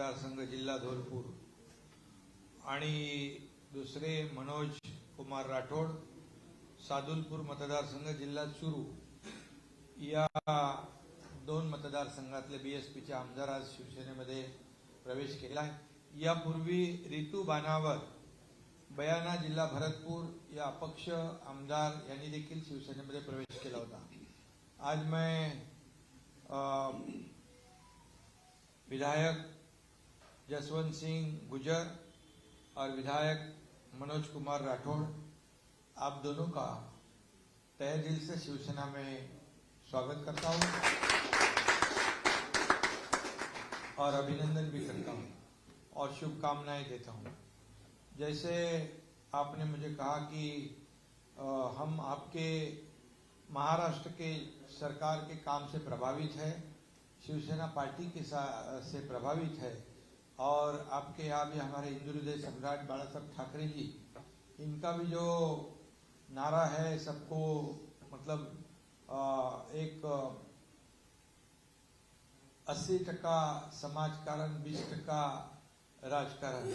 मतदारसंघ जिल्हा धोलपूर आणि दुसरे मनोज कुमार राठोड सादुलपूर मतदारसंघ जिल्हा चुरू या दोन मतदारसंघातले बीएसपीचे आमदार आज शिवसेनेमध्ये प्रवेश केला आहे। यापूर्वी रितू बानावर बयाना जिल्हा भरतपूर या अपक्ष आमदार यांनी देखील शिवसेनेमध्ये प्रवेश केला होता। आज मैं विधायक जसवंत सिंह गुजर और विधायक मनोज कुमार राठौड़ आप दोनों का तहे दिल से शिवसेना में स्वागत करता हूं और अभिनंदन भी करता हूं और शुभकामनाएं देता हूं। जैसे आपने मुझे कहा कि हम आपके महाराष्ट्र के सरकार के काम से प्रभावित है, शिवसेना पार्टी के से प्रभावित है और आपके यहाँ भी हमारे हिंदू हृदय सम्राट बाला साहब ठाकरे जी, इनका भी जो नारा है सबको मतलब एक 80% समाजकारण 20% राजकारण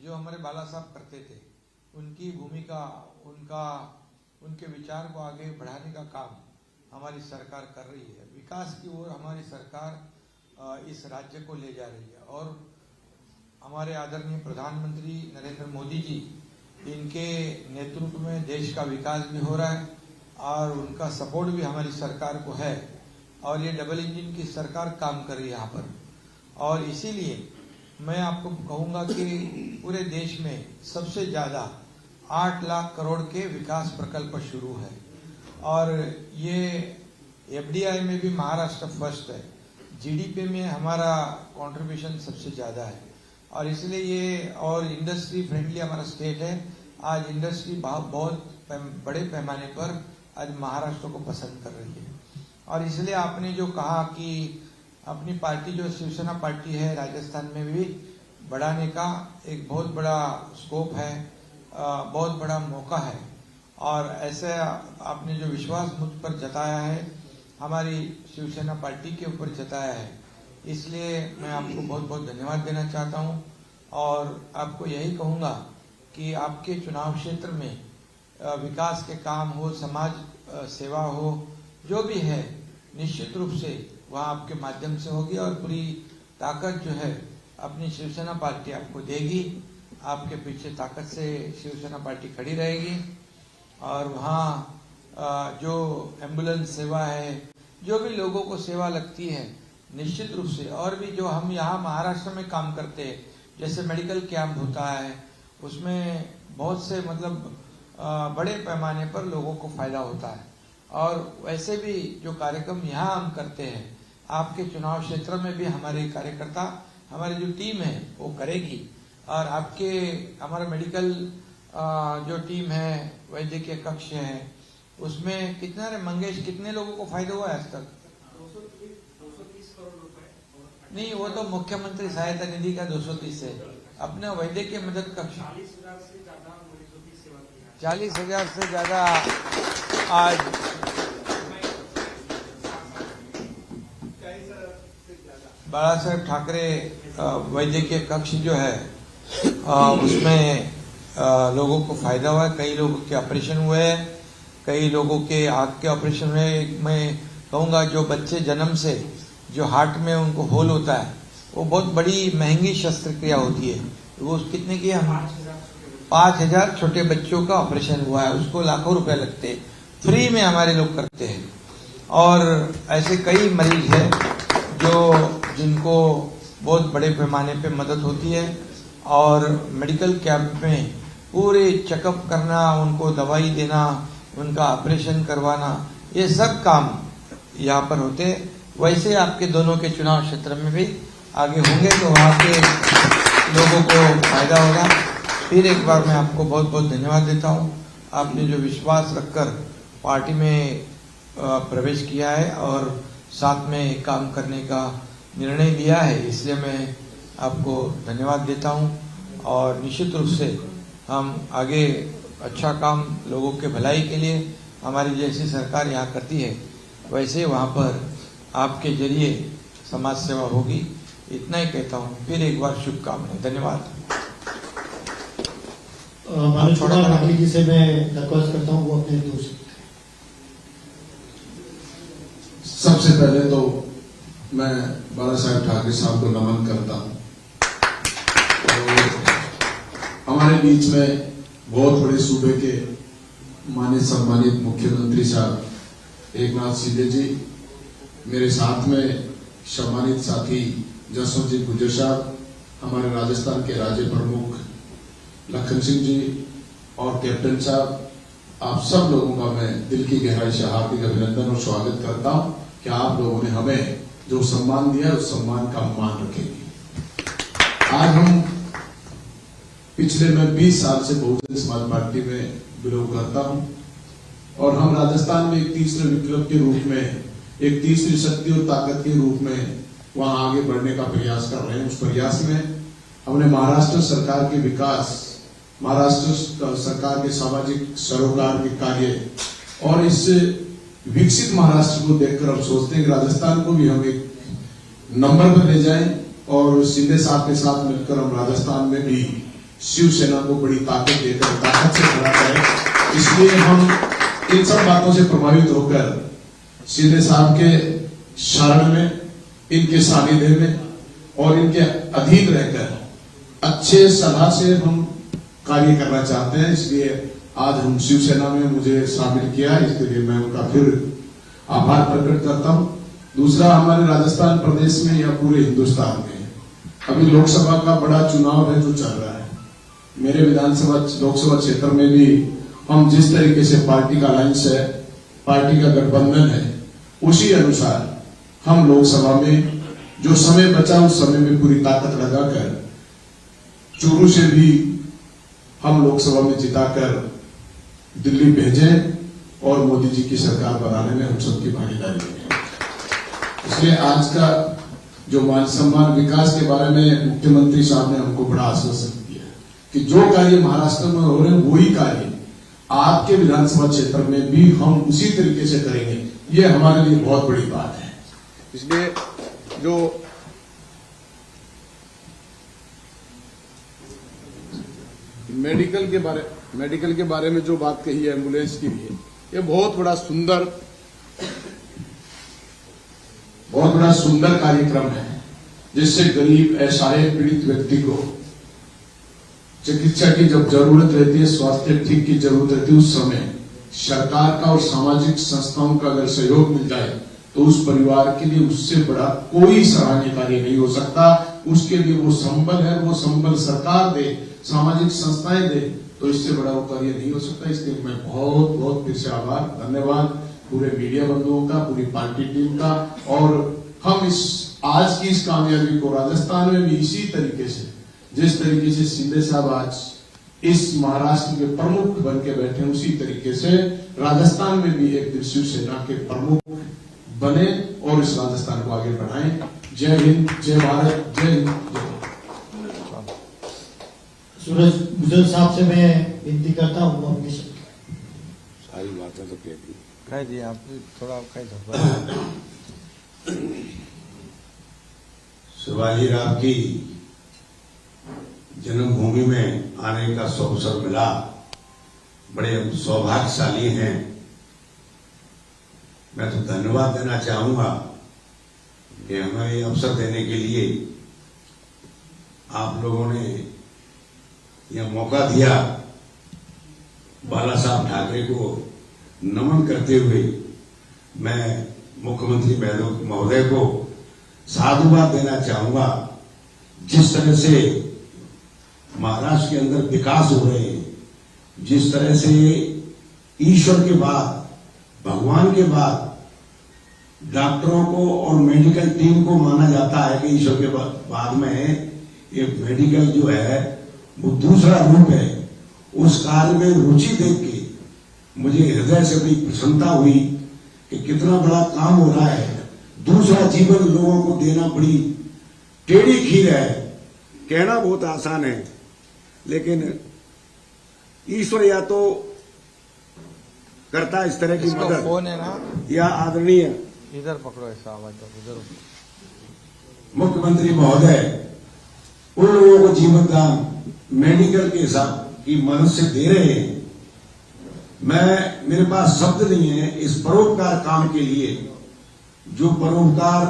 जो हमारे बाला साहब करते थे, उनकी भूमिका उनके विचार को आगे बढ़ाने का काम हमारी सरकार कर रही है। विकास की ओर हमारी सरकार इस राज्य को ले जा रही है और हमारे आदरणीय प्रधानमंत्री नरेंद्र मोदी जी, इनके नेतृत्व में देश का विकास भी हो रहा है और उनका सपोर्ट भी हमारी सरकार को है और ये डबल इंजन की सरकार काम कर रही है यहाँ पर। और इसीलिए मैं आपको कहूँगा कि पूरे देश में सबसे ज़्यादा 8 लाख करोड़ के विकास प्रकल्प शुरू है और ये एफडीआई में भी महाराष्ट्र फर्स्ट है, जीडीपी में हमारा कंट्रीब्यूशन सबसे ज़्यादा है और इसलिए ये और इंडस्ट्री फ्रेंडली हमारा स्टेट है। आज इंडस्ट्री बहुत बड़े पैमाने पर आज महाराष्ट्र को पसंद कर रही है और इसलिए आपने जो कहा कि अपनी पार्टी जो शिवसेना पार्टी है राजस्थान में भी बढ़ाने का एक बहुत बड़ा स्कोप है, बहुत बड़ा मौका है और ऐसे आपने जो विश्वास मुझ पर जताया है, हमारी शिवसेना पार्टी के ऊपर जताया है, इसलिए मैं आपको बहुत बहुत धन्यवाद देना चाहता हूं और आपको यही कहूंगा कि आपके चुनाव क्षेत्र में विकास के काम हो, समाज सेवा हो, जो भी है निश्चित रूप से वह आपके माध्यम से होगी और पूरी ताकत जो है अपनी शिवसेना पार्टी आपको देगी। आपके पीछे ताकत से शिवसेना पार्टी खड़ी रहेगी और वहाँ जो एम्बुलेंस सेवा है, जो भी लोगों को सेवा लगती है निश्चित रूप से, और भी जो हम यहाँ महाराष्ट्र में काम करते हैं जैसे मेडिकल कैंप होता है, उसमें बहुत से मतलब बड़े पैमाने पर लोगों को फायदा होता है और वैसे भी जो कार्यक्रम यहाँ हम करते हैं आपके चुनाव क्षेत्र में भी हमारे कार्यकर्ता, हमारी जो टीम है वो करेगी और आपके हमारा मेडिकल जो टीम है, वैद्यकीय कक्ष है, उसमें कितना रे मंगेश, कितने लोगों को फायदा हुआ है आज तक? 230 करोड़ रुपए नहीं, वो तो मुख्यमंत्री सहायता निधि का 230 है। अपने वैद्यकीय मदद कक्ष 40,000 से ज्यादा आज बाला साहब ठाकरे वैद्यकीय कक्ष जो है उसमें लोगों को फायदा हुआ है। कई लोगों के ऑपरेशन हुए हैं, कई लोगों के आंख के ऑपरेशन हुए। मैं कहूँगा जो बच्चे जन्म से जो हार्ट में उनको होल होता है वो बहुत बड़ी महंगी शस्त्रक्रिया होती है, वो कितने की हम 5,000 छोटे बच्चों का ऑपरेशन हुआ है, उसको लाखों रुपए लगते हैं, फ्री में हमारे लोग करते हैं। और ऐसे कई मरीज हैं जिनको बहुत बड़े पैमाने पे मदद होती है और मेडिकल कैंप में पूरे चेकअप करना, उनको दवाई देना, उनका ऑपरेशन करवाना, ये सब काम यहाँ पर होते हैं। वैसे आपके दोनों के चुनाव क्षेत्र में भी आगे होंगे तो वहाँ के लोगों को फायदा होगा। फिर एक बार मैं आपको बहुत बहुत धन्यवाद देता हूँ। आपने जो विश्वास रखकर पार्टी में प्रवेश किया है और साथ में काम करने का निर्णय लिया है, इसलिए मैं आपको धन्यवाद देता हूँ और निश्चित रूप से हम आगे अच्छा काम लोगों के भलाई के लिए हमारी जैसी सरकार यहाँ करती है, वैसे वहाँ पर आपके जरिए समाज सेवा होगी। इतना ही कहता हूँ। फिर एक बार शुभकामनाएं। धन्यवाद। मनोज कुमार नागली जी से मैं रिक्वेस्ट करता हूँ वो अपने दोस्त। सबसे पहले तो मैं बाला साहेब ठाकरे साहब को नमन करता हूँ। हमारे बीच में बहुत बड़े सूबे के माननीय सम्मानित मुख्यमंत्री साहब एकनाथ शिंदे जी, मेरे साथ में सम्मानित साथी जसवंत गुर्जर साहब, हमारे राजस्थान के राज्य प्रमुख लखन सिंह जी और कैप्टन साहब, आप सब लोगों का मैं दिल की गहराई से हार्दिक अभिनंदन और स्वागत करता हूं कि आप लोगों ने हमें जो सम्मान दिया उस सम्मान का मान रखेंगे। आज हम पिछले मैं 20 साल से बहुजन समाज पार्टी में बिलोंग करता हूं और हम राजस्थान में एक तीसरे विकल्प के रूप में, एक तीसरी शक्ति और ताकत के रूप में वहां आगे बढ़ने का प्रयास कर रहे हैं। उस प्रयास में हमने महाराष्ट्र सरकार के विकास, महाराष्ट्र सरकार के सामाजिक सरोकार के कार्य और इस विकसित महाराष्ट्र को देखकर हम सोचते हैं कि राजस्थान को भी हम एक नंबर पर ले जाएं और शिंदे साहब के साथ मिलकर हम राजस्थान में भी शिवसेना को बड़ी ताकत देकर ताकत से खड़ा करें। इसलिए हम इन सब बातों से प्रभावित होकर शिंदे साहब के शरण में, इनके सानिध्य में और इनके अधीन रहकर अच्छे सलाह से हम कार्य करना चाहते हैं। इसलिए आज हम शिवसेना में मुझे शामिल किया, इसके लिए मैं उनका फिर आभार प्रकट करता हूं। दूसरा, हमारे राजस्थान प्रदेश में या पूरे हिंदुस्तान में अभी लोकसभा का बड़ा चुनाव है जो चल रहा है। मेरे विधानसभा लोकसभा क्षेत्र में भी हम जिस तरीके से पार्टी का अलायंस है, पार्टी का गठबंधन है, उसी अनुसार हम लोकसभा में जो समय बचा उस समय में पूरी ताकत लगाकर चूरू से भी हम लोकसभा में जिताकर दिल्ली भेजें और मोदी जी की सरकार बनाने में हम सबकी भागीदारी है। इसलिए आज का जो मान सम्मान विकास के बारे में मुख्यमंत्री साहब ने हमको बड़ा आश्वासन दिया कि जो कार्य महाराष्ट्र में हो रहे हैं वही कार्य आपके विधानसभा क्षेत्र में भी हम उसी तरीके से करेंगे। ये हमारे लिए बहुत बड़ी बात है। इसलिए जो मेडिकल के बारे में जो बात कही है एम्बुलेंस की भी, ये बहुत बड़ा सुंदर कार्यक्रम है जिससे गरीब असहाय पीड़ित व्यक्ति को चिकित्सा की जब जरूरत रहती है, स्वास्थ्य ठीक की जरूरत रहती है, उस समय सरकार का और सामाजिक संस्थाओं का अगर सहयोग मिल जाए तो उस परिवार के लिए उससे बड़ा कोई सराहनीय कार्य नहीं हो सकता। उसके लिए वो संबल है, वो संबल सरकार दे, सामाजिक संस्थाएं दे, तो इससे बड़ा वो कार्य नहीं हो सकता। इसलिए मैं बहुत बहुत फिर से आभार, धन्यवाद पूरे मीडिया बंधुओं का, पूरी पार्टी टीम का। और हम इस आज की इस कामयाबी को राजस्थान में भी इसी तरीके से, जिस तरीके से शिंदे साहब आज इस महाराष्ट्र के प्रमुख बन के बैठे, उसी तरीके से राजस्थान में भी एक दिन शिवसेना के प्रमुख बने और इस राजस्थान को आगे बढ़ाएं। जय हिंद, जय भारत, जय हिंद, जय। सूरज गुजर साहब से मैं विनती करता हूँ अपनी सारी बातें तो कह दी, कह दिए आप, थोड़ा कह दो। शिवाजी राव की जन्मभूमि में आने का अवसर मिला, बड़े सौभाग्यशाली हैं। मैं तो धन्यवाद देना चाहूंगा कि हमें ये अवसर देने के लिए आप लोगों ने यह मौका दिया। बाला साहब ठाकरे को नमन करते हुए मैं मुख्यमंत्री महोदय को साधुवाद देना चाहूंगा। जिस तरह से महाराष्ट्र के अंदर विकास हो रहे हैं, जिस तरह से ईश्वर के बाद, भगवान के बाद डॉक्टरों को और मेडिकल टीम को माना जाता है कि ईश्वर के बाद में ये मेडिकल जो है वो दूसरा रूप है। उस कार्य में रुचि देख के मुझे हृदय से बड़ी प्रसन्नता हुई कि कितना बड़ा काम हो रहा है। दूसरा जीवन लोगों को देना बड़ी टेढ़ी खीर है। कहना बहुत आसान है, लेकिन ईश्वर या तो करता है इस तरह की मदद, फोन है ना, या आदरणीय इधर पकड़ो, ऐसा आवाज दो, इधर। मुख्यमंत्री महोदय उन लोगों को जीवन दान मेडिकल के हिसाब की मदद से दे रहे हैं। मेरे पास शब्द नहीं है इस परोपकार काम के लिए, जो परोपकार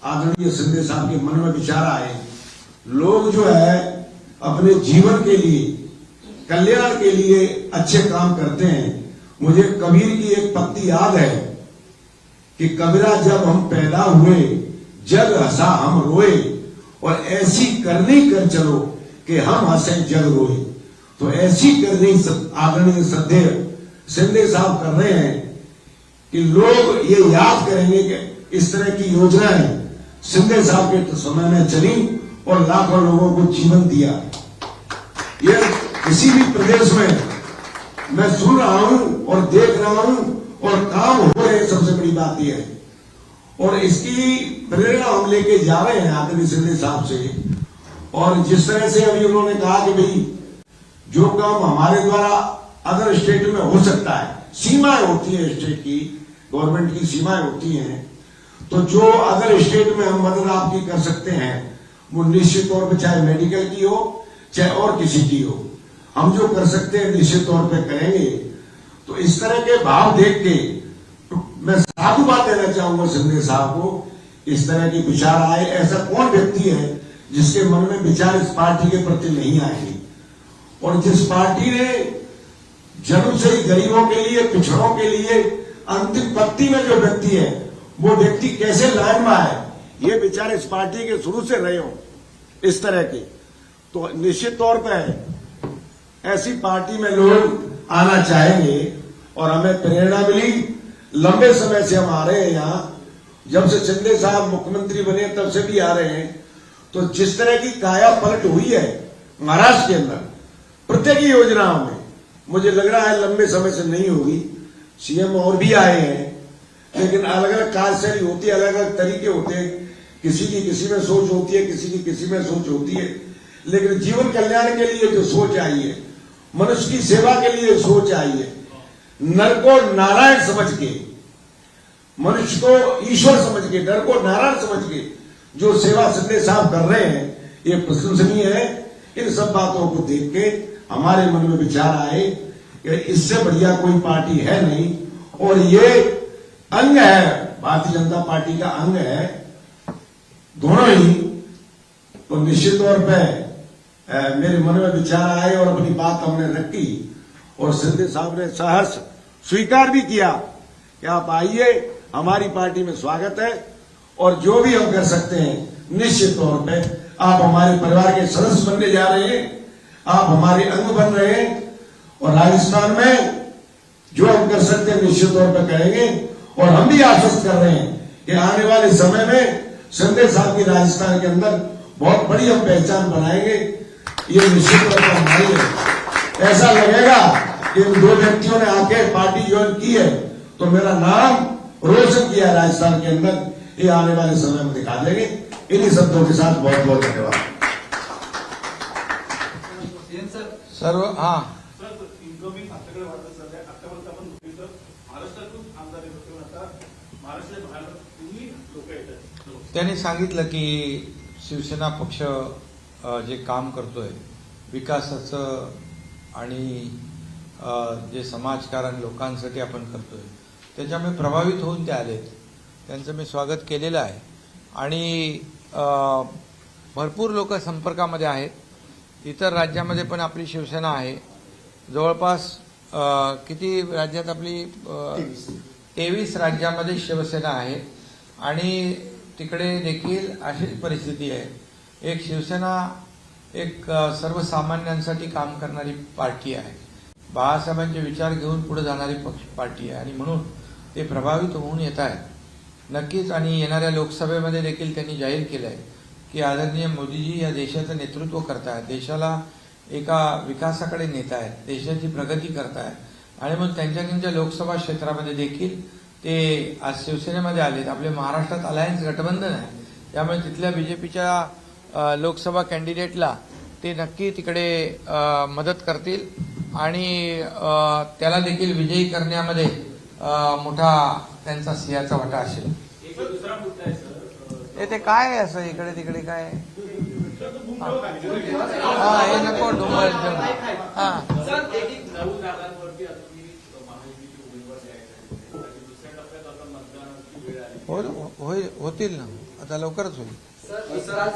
आदरणीय शिंदे साहब के मन में विचार आए। लोग जो है अपने जीवन के लिए, कल्याण के लिए अच्छे काम करते हैं। मुझे कबीर की एक पंक्ति याद है कि कबीरा जब हम पैदा हुए जग हंसा हम रोए, और ऐसी करनी कर चलो कि हम हंसे जग रोए। तो ऐसी करनी आदरणीय श्रद्धेय शिंदे साहब कर रहे हैं कि लोग ये याद करेंगे कि इस तरह की योजनाएं शिंदे साहब के समय में चली और लाखों लोगों को जीवन दिया। ये किसी भी प्रदेश में मैं सुन रहा हूं और देख रहा हूं और काम हो रहे हैं, सबसे बड़ी बात यह है। और इसकी प्रेरणा हम लेके जा रहे हैं आदरणीय शिंदे साहब से। और जिस तरह से अभी उन्होंने कहा कि भाई जो काम हमारे द्वारा अदर स्टेट में हो सकता है, सीमाएं होती है स्टेट की, गवर्नमेंट की सीमाएं होती हैं, तो जो अदर स्टेट में हम मदद आपकी कर सकते हैं वो निश्चित तौर पर चाहे मेडिकल की हो चाहे और किसी की हो, हम जो कर सकते हैं निश्चित तौर पे करेंगे। तो इस तरह के भाव देख के तो मैं साधुवाद देना चाहूंगा शिंदे साहब को। इस तरह के विचार आए, ऐसा कौन व्यक्ति है जिसके मन में विचार इस पार्टी के प्रति नहीं आएंगे। और जिस पार्टी ने जन्म से ही गरीबों के लिए, पिछड़ों के लिए अंतिम पंक्ति में जो व्यक्ति है वो व्यक्ति कैसे लाइन में आए, ये विचार इस पार्टी के शुरू से रहे हो इस तरह के, तो निश्चित तौर पर ऐसी पार्टी में लोग आना चाहेंगे। और हमें प्रेरणा मिली, लंबे समय से हम आ रहे हैं यहाँ, जब से शिंदे साहब मुख्यमंत्री बने तब से भी आ रहे हैं। तो जिस तरह की काया पलट हुई है महाराष्ट्र के अंदर प्रत्येक योजनाओं में, मुझे लग रहा है लंबे समय से नहीं होगी। सीएम और भी आए हैं, लेकिन अलग अलग कार्यशैली होती है, अलग अलग तरीके होते हैं, किसी की किसी में सोच होती है, किसी की किसी में सोच होती है। लेकिन जीवन कल्याण के लिए जो सोच आई है, मनुष्य की सेवा के लिए सोच आई है, नर को नारायण समझ के, मनुष्य को ईश्वर समझ के, नर को नारायण समझ के जो सेवा शिंदे साहब कर रहे हैं, ये प्रशंसनीय है। इन सब बातों को देख के हमारे मन में विचार आए कि इससे बढ़िया कोई पार्टी है नहीं, और ये अंग है भारतीय जनता पार्टी का, अंग है दोनों ही। तो निश्चित तौर पे मेरे मन में विचार आए और अपनी बात हमने रखी, और शिंदे साहब ने सहर्ष स्वीकार भी किया कि आप आइए, हमारी पार्टी में स्वागत है, और जो भी हम कर सकते हैं निश्चित तौर पे आप हमारे परिवार के सदस्य बनने जा रहे हैं, आप हमारे अंग बन रहे हैं। और राजस्थान में जो हम कर सकते हैं निश्चित तौर पर करेंगे। और हम भी आश्वस्त कर रहे हैं कि आने वाले समय में शिंदे साहब की राजस्थान के अंदर बहुत बड़ी हम पहचान बनाएंगे, ये निश्चित तौर पर हमारी है। ऐसा लगेगा कि इन दो व्यक्तियों ने आके पार्टी ज्वाइन की है तो मेरा नाम रोशन किया राजस्थान के अंदर, ये आने वाले समय में दिखा देंगे। इन्हीं शब्दों के साथ बहुत बहुत धन्यवाद। सर्व हाँ इन्कमिंग आपल्याकडे वाटत चाललंय, आतापर्यंत आपण बघितलं महाराष्ट्रातून आमदार येतो, आता महाराष्ट्रात बाहेर तुम्ही लोक येतात। त्यांनी सांगितलं की शिवसेना पक्ष जे काम करतोय विकासाचं आणि जे समाजकारण लोकांसाठी आपण करतोय त्याच्यामुळे प्रभावित होऊन ते आलेत। त्यांचं मी स्वागत केलेलं आहे आणि भरपूर लोक संपर्कामध्ये आहेत। इतर राज्यामध्ये पण आपली शिवसेना आहे, जवळपास किती राज्यात आपली 23 राज्यामध्ये शिवसेना आहे आणि तिकडे देखील अशीच परिस्थिती आहे। एक शिवसेना एक सर्वसामान्यांसाठी काम करणारी पार्टी आहे, बाळासाहेबांचे विचार घेऊन पुढे जाणारी पार्टी आहे आणि म्हणून ते प्रभावित होऊन येत आहेत नक्कीच। आणि येणाऱ्या लोकसभेमध्ये देखील त्यांनी जाहीर केलं आहे की आदरणीय मोदीजी या देशाचं नेतृत्व करतायत, देशाला एका विकासाकडे नेत आहेत, देशाची प्रगती करतायत आणि मग त्यांच्या लोकसभा क्षेत्रामध्ये देखील ते आज शिवसेनेमध्ये आलेत। आपल्या महाराष्ट्रात अलायन्स गठबंधन आहे, त्यामुळे तिथल्या बीजेपीच्या लोकसभा कॅन्डिडेटला ते नक्की तिकडे मदत करतील आणि त्याला देखील विजयी करण्यामध्ये मोठा त्यांचा सिंहाचा वाटा असेल। एक दुसरा मुद्दा आहे सर, ते काय आहे असं इकडे तिकडे काय आहे? तर तो भूमिकेवर खाली. हा हे नको डोंगर हा सर, एक 9 जागांवरती आता तुम्ही महायुतीचे उमेदवार द्यायचे आहेत आणि दुसऱ्या टप्प्यात आता मतदानाची वेळ आली. होतील ना, आता लवकरच होईल. सर,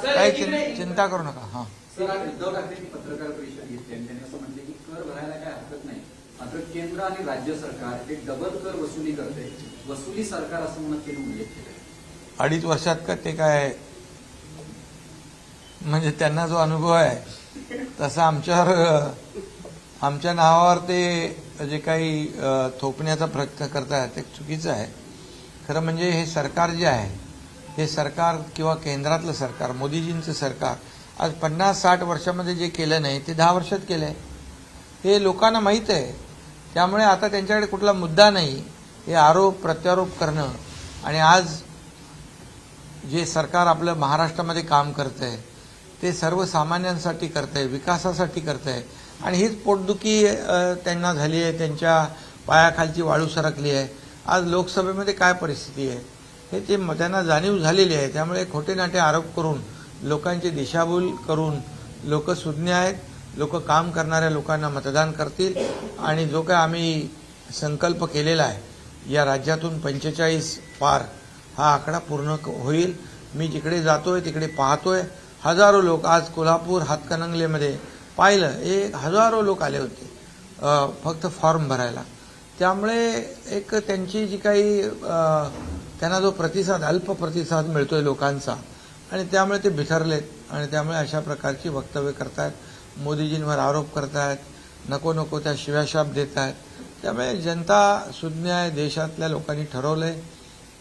काही चिंता करू नका. हा सर, आज उद्धव ठाकरेंनी पत्रकार परिषद घेतली आणि त्यांनी असं म्हटले की कर भरायला काय हरकत नाही, मात्र केंद्र आणि राज्य सरकार हे डबल कर वसुली करते, वसुली सरकार असं म्हणत त्यांनी उल्लेख केला. 2.5 वर्षात का ते काय म्हणजे त्यांना जो अनुभव आहे तसा आमच्या नावावर ते जे काही थोपण्याचा प्रयत्न करतायत ते चुकीचं आहे. खरं म्हणजे हे सरकार जे आहे हे सरकार किंवा केंद्रातलं सरकार, मोदीजींचं सरकार आज 50-60 वर्षामध्ये जे केलं नाही ते 10 वर्षात केलं आहे. हे लोकांना माहीत आहे. त्यामुळे आता त्यांच्याकडे कुठला मुद्दा नाही. हे आरोप प्रत्यारोप करणं आणि आज जे सरकार आपलं महाराष्ट्रामध्ये काम करत आहे ते सर्वसामान्यांसाठी करत आहे, विकासासाठी करत आहे. आणि हीच पोटदुखी त्यांना झाली आहे, त्यांच्या पायाखालची वाळू सरकली आहे. आज लोकसभेमध्ये काय परिस्थिती आहे हे ते त्यांना जाणीव झालेली आहे. त्यामुळे खोटे नाटे आरोप करून लोकांची दिशाभूल करून लोक सुज्ञ आहेत, लोक काम करणाऱ्या लोकांना मतदान करतील. आणि जो काय आम्ही संकल्प केलेला आहे या राज्यातून 45 पार हा आकडा पूर्ण होईल. मी जिकडे जातोय तिकडे पाहतोय हजारो लोक. आज कोल्हापूर हातकणंगलेमध्ये पाहिलं हजारो लोक आले होते फक्त फॉर्म भरायला. त्यामुळे एक त्यांची जी काही त्यांना जो प्रतिसाद अल्प प्रतिसाद मिळतोय लोकांचा आणि त्यामुळे ते बिथरलेत आणि त्यामुळे अशा प्रकारची वक्तव्य करतायत, मोदीजींवर आरोप करतायत, नको नको त्या शिव्याशाप देत आहेत. त्यामुळे जनता सुज्ञ आहे. देशातल्या लोकांनी ठरवलंय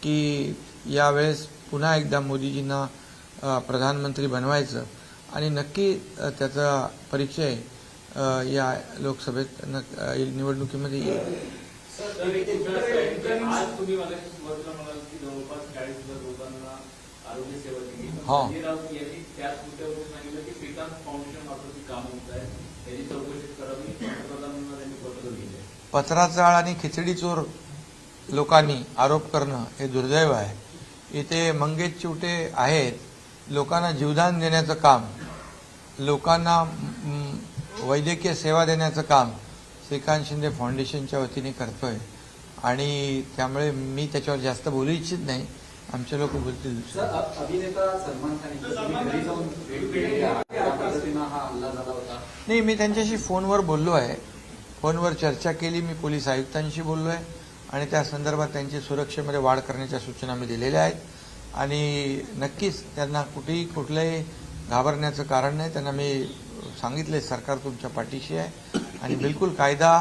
की यावेळेस पुन्हा एकदा मोदीजींना प्रधानमंत्री बनवायचं आणि नक्की त्याचा परिचय या लोकसभेत निवडणुकीमध्ये येईल. आज तुम्ही मला सुरुवातीला म्हणाल की जवळपास 40,000 लोकांना आरोग्य सेवा दिली. संजय राऊत यांनी त्याच मुद्द्यावर सांगितलं की श्रीकांत फाउंडेशन मार्फत काम होत आहे, त्याची चौकशी करावी. पंतप्रधानांना त्यांनी पत्र लिहिले. पत्राचाळ आणि खिचडी चोर लोकांनी आरोप करणं हे दुर्दैव आहे. इथे मंगेश चिवटे आहेत, लोकांना जीवदान देण्याचं काम, लोकांना वैद्यकीय सेवा देण्याचं काम श्रीकांत शिंदे फाउंडेशनच्या वतीने करतोय. आणि त्यामुळे मी त्याच्यावर जास्त बोलू इच्छित नाही. आमचे लोक बोलतील. अभिनेता सलमान खान घरी जाऊन भेट दिली, त्या पद्धतीनं हा हल्ला झाला होता. नाही, मी त्यांच्याशी फोनवर बोललो आहे. फोनवर चर्चा केली. मी पोलीस आयुक्तांशी बोललो आहे आणि त्या संदर्भात त्यांची सुरक्षेमध्ये वाढ करण्याच्या सूचना मी दिलेल्या आहेत. आणि नक्कीच त्यांना कुठलंही घाबरण्याचं कारण नाही. त्यांना मी सांगितले सरकार तुमच्या पाठीशी आहे आणि बिलकुल कायदा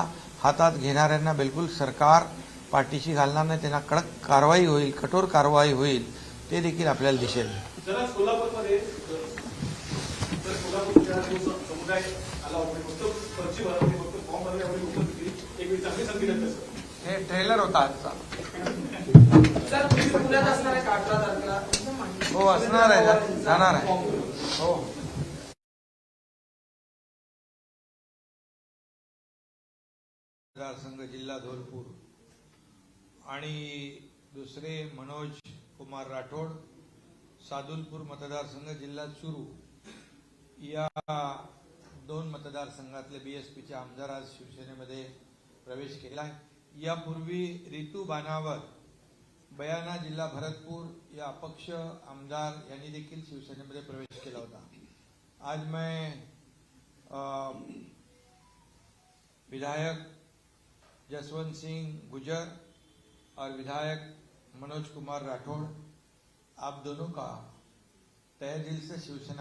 हातात घेणाऱ्यांना बिलकुल सरकार पाठीशी घालणार नाही. त्यांना कडक कारवाई होईल, कठोर कारवाई होईल, ते देखील आपल्याला दिसेल. जरा कोल्हापूरमध्ये कोल्हापूर समुदाय आला होता, फक्त पर्ची भरवली, फक्त फॉर्म भरले एवढी गोष्ट होती. एक वेळी चांगली संधी देत सर. हे ट्रेलर होता आजचा. सर, तुम्ही पुण्यात असणार आहे 18 तारखेला? हो असणार आहे, जाणार आहे. हो मतदारसंघ जिल्हा धोलपूर आणि दुसरे मनोज कुमार राठोड सादुलपूर मतदारसंघ जिल्हा चुरू या 2 मतदारसंघातले बीएसपीचे आमदार आज शिवसेनेमध्ये प्रवेश केला आहे. यापूर्वी रितू बानावर बयाना जिल्हा भरतपूर या अपक्ष आमदार यांनी देखील शिवसेनेमध्ये प्रवेश केला होता. आज मैं विधायक जसवंत सिंह गुजर और विधायक मनोज कुमार राठौड़ आप दोनों का तहे दिल से शिवसेना